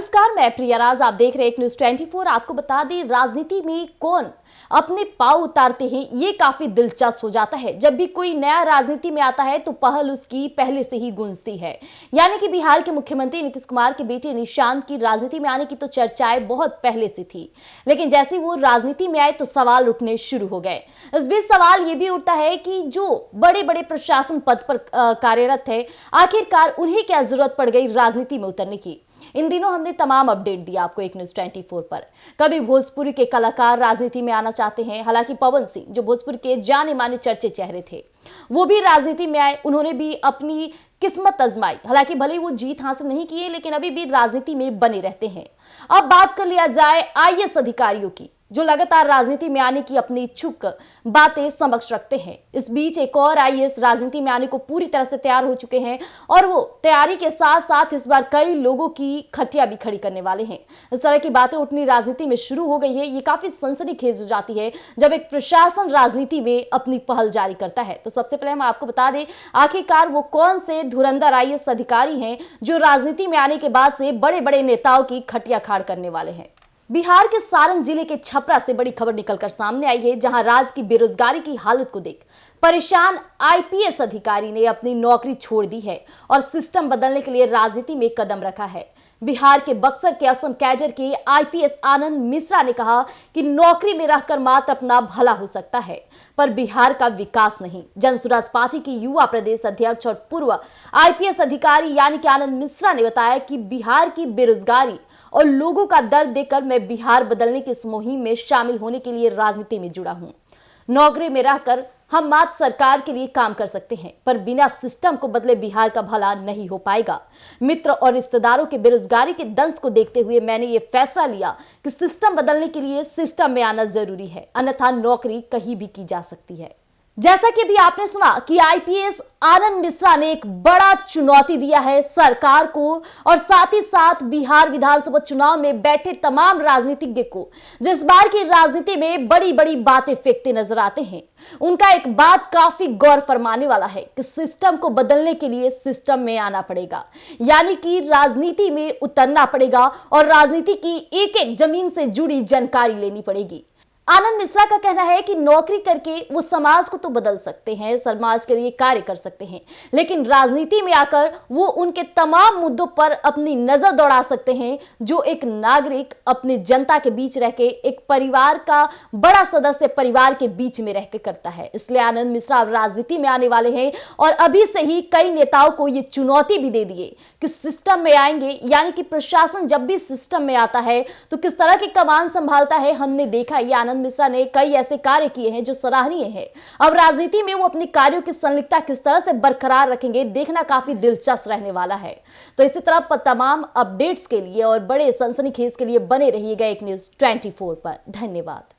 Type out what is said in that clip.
नमस्कार, मैं प्रिया राज। आप देख रहे हैं एक न्यूज़ 24। आपको बता दें, राजनीति में कौन अपने पांव उतारते हैं ये काफी दिलचस्प हो जाता है। जब भी कोई नया राजनीति में आता है तो पहल उसकी पहले से ही गूंजती है। यानी कि बिहार के मुख्यमंत्री नीतीश कुमार के बेटे निशांत की राजनीति में आने की तो चर्चाएं बहुत पहले से थी, लेकिन जैसे वो राजनीति में आए तो सवाल उठने शुरू हो गए। इस बीच सवाल ये भी उठता है कि जो बड़े बड़े प्रशासन पद पर कार्यरत है, आखिरकार उन्हें क्या जरूरत पड़ गई राजनीति में उतरने की। इन दिनों हमने तमाम अपडेट दिया आपको एक न्यूज़ 24 पर। कभी भोजपुरी के कलाकार राजनीति में आना चाहते हैं, हालांकि पवन सिंह जो भोजपुर के जाने माने चर्चे चेहरे थे, वो भी राजनीति में आए। उन्होंने भी अपनी किस्मत आजमाई, हालांकि भले वो जीत हासिल नहीं किए, लेकिन अभी भी राजनीति में बने रहते हैं। अब बात कर लिया जाए आईएएस अधिकारियों की, जो लगातार राजनीति में आने की अपनी इच्छुक बातें समक्ष रखते हैं। इस बीच एक और आईएएस राजनीति में आने को पूरी तरह से तैयार हो चुके हैं और वो तैयारी के साथ साथ इस बार कई लोगों की खटिया भी खड़ी करने वाले हैं। इस तरह की बातें उठनी राजनीति में शुरू हो गई है। ये काफी सनसनीखेज हो जाती है जब एक प्रशासन राजनीति में अपनी पहल जारी करता है। तो सबसे पहले हम आपको बता दें, आखिरकार वो कौन से धुरंधर आईएएस अधिकारी हैं जो राजनीति में आने के बाद से बड़े बड़े नेताओं की खटिया खाड़ करने वाले हैं। बिहार के सारण जिले के छपरा से बड़ी खबर निकलकर सामने आई है, जहां राज्य की बेरोजगारी की हालत को देख परेशान आईपीएस अधिकारी ने अपनी नौकरी छोड़ दी है और सिस्टम बदलने के लिए राजनीति में कदम रखा है। बिहार के बक्सर के असम कैडर के आईपीएस आनंद मिश्रा ने कहा कि नौकरी में रहकर मात्र अपना भला हो सकता है, पर बिहार का विकास नहीं। जनसुराज पार्टी के युवा प्रदेश अध्यक्ष और पूर्व आईपीएस अधिकारी यानी कि आनंद मिश्रा ने बताया कि बिहार की बेरोजगारी और लोगों का दर्द देखकर मैं बिहार बदलने की इस मुहिम में शामिल होने के लिए राजनीति में जुड़ा हूं। नौकरी में रहकर हम मात्र सरकार के लिए काम कर सकते हैं, पर बिना सिस्टम को बदले बिहार का भला नहीं हो पाएगा। मित्र और रिश्तेदारों के बेरोजगारी के दंश को देखते हुए मैंने ये फैसला लिया कि सिस्टम बदलने के लिए सिस्टम में आना जरूरी है, अन्यथा नौकरी कहीं भी की जा सकती है। जैसा कि भी आपने सुना कि आईपीएस आनंद मिश्रा ने एक बड़ा चुनौती दिया है सरकार को और साथ ही साथ बिहार विधानसभा चुनाव में बैठे तमाम राजनीतिज्ञ को, जो इस बार की राजनीति में बड़ी बड़ी बातें फेंकते नजर आते हैं। उनका एक बात काफी गौर फरमाने वाला है कि सिस्टम को बदलने के लिए सिस्टम में आना पड़ेगा, यानी कि राजनीति में उतरना पड़ेगा और राजनीति की एक एक जमीन से जुड़ी जानकारी लेनी पड़ेगी। आनंद मिश्रा का कहना है कि नौकरी करके वो समाज को तो बदल सकते हैं, समाज के लिए कार्य कर सकते हैं, लेकिन राजनीति में आकर वो उनके तमाम मुद्दों पर अपनी नजर दौड़ा सकते हैं जो एक नागरिक अपनी जनता के बीच रह के, एक परिवार का बड़ा सदस्य परिवार के बीच में रह के करता है। इसलिए आनंद मिश्रा अब राजनीति में आने वाले हैं और अभी से ही कई नेताओं को ये चुनौती भी दे दिए कि सिस्टम में आएंगे, यानी कि प्रशासन जब भी सिस्टम में आता है तो किस तरह की कमान संभालता है। हमने देखा ये आनंद मिश्रा ने कई ऐसे कार्य किए हैं जो सराहनीय है। अब राजनीति में वो अपनी कार्यों की संलिप्तता किस तरह से बरकरार रखेंगे, देखना काफी दिलचस्प रहने वाला है। तो इसी तरह तमाम अपडेट्स के लिए और बड़े सनसनीखेज के लिए बने रहिएगा एक न्यूज़ 24 पर। धन्यवाद।